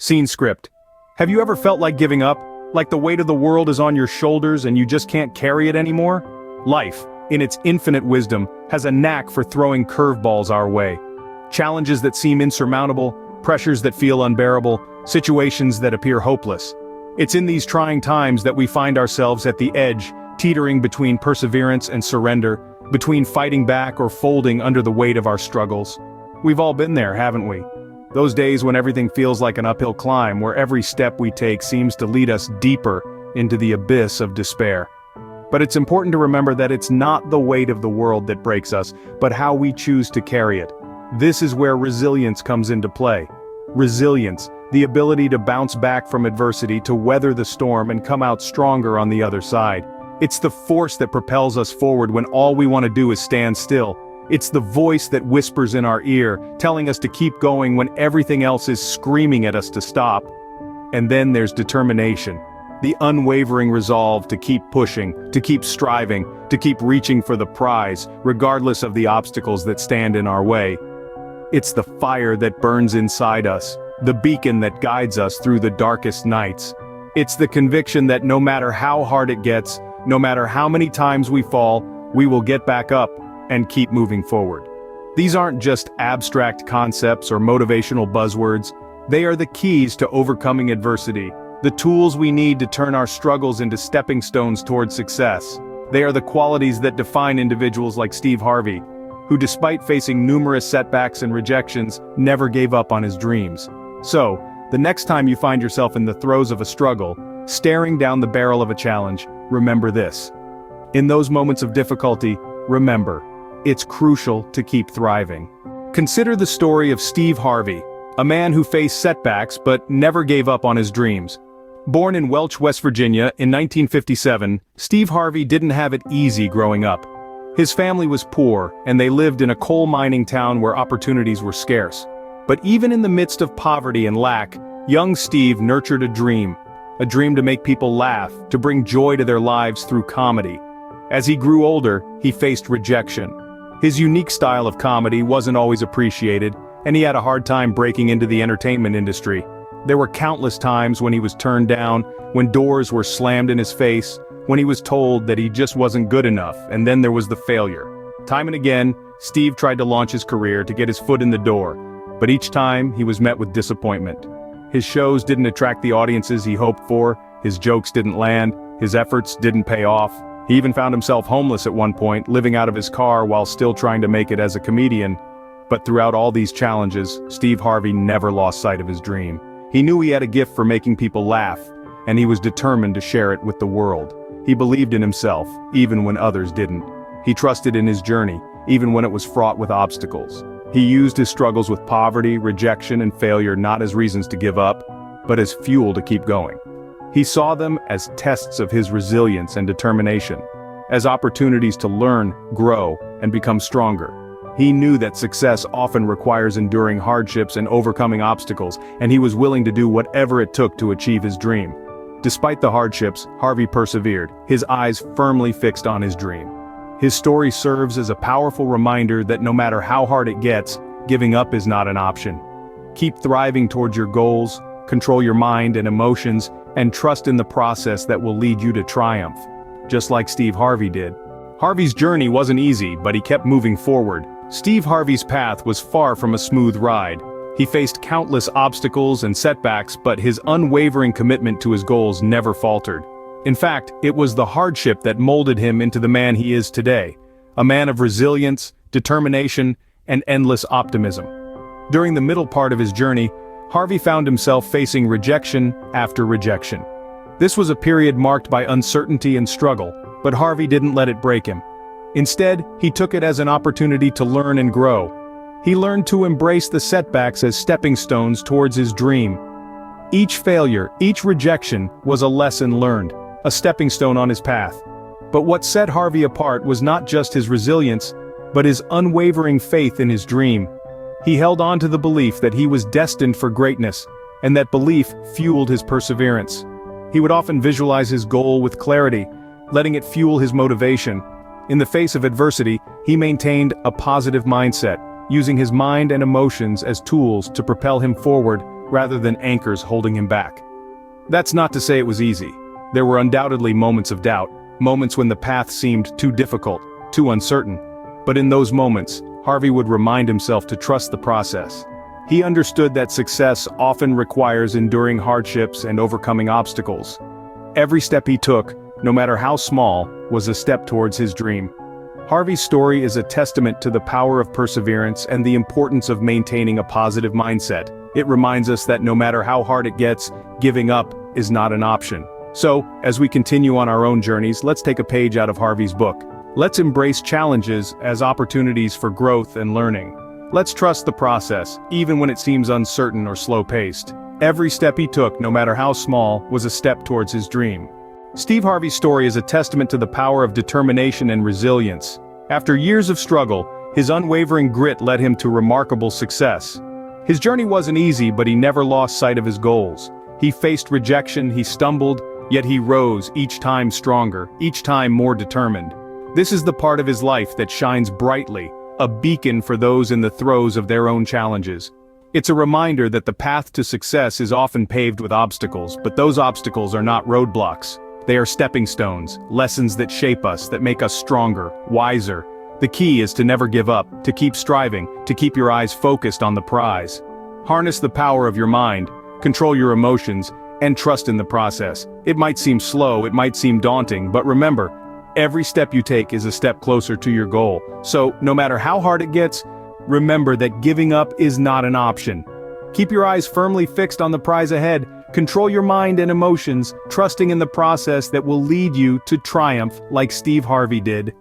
Scene script. Have you ever felt like giving up? Like the weight of the world is on your shoulders and you just can't carry it anymore? Life, in its infinite wisdom, has a knack for throwing curveballs our way. Challenges that seem insurmountable, pressures that feel unbearable, situations that appear hopeless. It's in these trying times that we find ourselves at the edge, teetering between perseverance and surrender, between fighting back or folding under the weight of our struggles. We've all been there, haven't we? Those days when everything feels like an uphill climb, where every step we take seems to lead us deeper into the abyss of despair. But it's important to remember that it's not the weight of the world that breaks us, but how we choose to carry it. This is where resilience comes into play. Resilience, the ability to bounce back from adversity, to weather the storm and come out stronger on the other side. It's the force that propels us forward when all we want to do is stand still. It's the voice that whispers in our ear, telling us to keep going when everything else is screaming at us to stop. And then there's determination. The unwavering resolve to keep pushing, to keep striving, to keep reaching for the prize, regardless of the obstacles that stand in our way. It's the fire that burns inside us, the beacon that guides us through the darkest nights. It's the conviction that no matter how hard it gets, no matter how many times we fall, we will get back up and keep moving forward. These aren't just abstract concepts or motivational buzzwords. They are the keys to overcoming adversity, the tools we need to turn our struggles into stepping stones towards success. They are the qualities that define individuals like Steve Harvey, who despite facing numerous setbacks and rejections, never gave up on his dreams. So, the next time you find yourself in the throes of a struggle, staring down the barrel of a challenge, remember this. In those moments of difficulty, remember, it's crucial to keep thriving. Consider the story of Steve Harvey, a man who faced setbacks but never gave up on his dreams. Born in Welch, West Virginia in 1957, Steve Harvey didn't have it easy growing up. His family was poor, and they lived in a coal mining town where opportunities were scarce. But even in the midst of poverty and lack, young Steve nurtured a dream to make people laugh, to bring joy to their lives through comedy. As he grew older, he faced rejection. His unique style of comedy wasn't always appreciated, and he had a hard time breaking into the entertainment industry. There were countless times when he was turned down, when doors were slammed in his face, when he was told that he just wasn't good enough, and then there was the failure. Time and again, Steve tried to launch his career to get his foot in the door, but each time he was met with disappointment. His shows didn't attract the audiences he hoped for, his jokes didn't land, his efforts didn't pay off. He even found himself homeless at one point, living out of his car while still trying to make it as a comedian. But throughout all these challenges, Steve Harvey never lost sight of his dream. He knew he had a gift for making people laugh, and he was determined to share it with the world. He believed in himself, even when others didn't. He trusted in his journey, even when it was fraught with obstacles. He used his struggles with poverty, rejection, and failure not as reasons to give up, but as fuel to keep going. He saw them as tests of his resilience and determination, as opportunities to learn, grow, and become stronger. He knew that success often requires enduring hardships and overcoming obstacles, and he was willing to do whatever it took to achieve his dream. Despite the hardships, Harvey persevered, his eyes firmly fixed on his dream. His story serves as a powerful reminder that no matter how hard it gets, giving up is not an option. Keep thriving towards your goals, control your mind and emotions, and trust in the process that will lead you to triumph, just like Steve Harvey did. Harvey's journey wasn't easy, but he kept moving forward. Steve Harvey's path was far from a smooth ride. He faced countless obstacles and setbacks, but his unwavering commitment to his goals never faltered. In fact, it was the hardship that molded him into the man he is today, a man of resilience, determination, and endless optimism. During the middle part of his journey, Harvey found himself facing rejection after rejection. This was a period marked by uncertainty and struggle, but Harvey didn't let it break him. Instead, he took it as an opportunity to learn and grow. He learned to embrace the setbacks as stepping stones towards his dream. Each failure, each rejection was a lesson learned, a stepping stone on his path. But what set Harvey apart was not just his resilience, but his unwavering faith in his dream. He held on to the belief that he was destined for greatness, and that belief fueled his perseverance. He would often visualize his goal with clarity, letting it fuel his motivation. In the face of adversity, he maintained a positive mindset, using his mind and emotions as tools to propel him forward rather than anchors holding him back. That's not to say it was easy. There were undoubtedly moments of doubt, moments when the path seemed too difficult, too uncertain. But in those moments, Harvey would remind himself to trust the process. He understood that success often requires enduring hardships and overcoming obstacles. Every step he took, no matter how small, was a step towards his dream. Harvey's story is a testament to the power of perseverance and the importance of maintaining a positive mindset. It reminds us that no matter how hard it gets, giving up is not an option. So, as we continue on our own journeys, let's take a page out of Harvey's book. Let's embrace challenges as opportunities for growth and learning. Let's trust the process, even when it seems uncertain or slow-paced. Every step he took, no matter how small, was a step towards his dream. Steve Harvey's story is a testament to the power of determination and resilience. After years of struggle, his unwavering grit led him to remarkable success. His journey wasn't easy, but he never lost sight of his goals. He faced rejection, he stumbled, yet he rose, each time stronger, each time more determined. This is the part of his life that shines brightly, a beacon for those in the throes of their own challenges. It's a reminder that the path to success is often paved with obstacles, but those obstacles are not roadblocks. They are stepping stones, lessons that shape us, that make us stronger, wiser. The key is to never give up, to keep striving, to keep your eyes focused on the prize. Harness the power of your mind, control your emotions, and trust in the process. It might seem slow, it might seem daunting, but remember, every step you take is a step closer to your goal. So, no matter how hard it gets, remember that giving up is not an option. Keep your eyes firmly fixed on the prize ahead, control your mind and emotions, trusting in the process that will lead you to triumph like Steve Harvey did.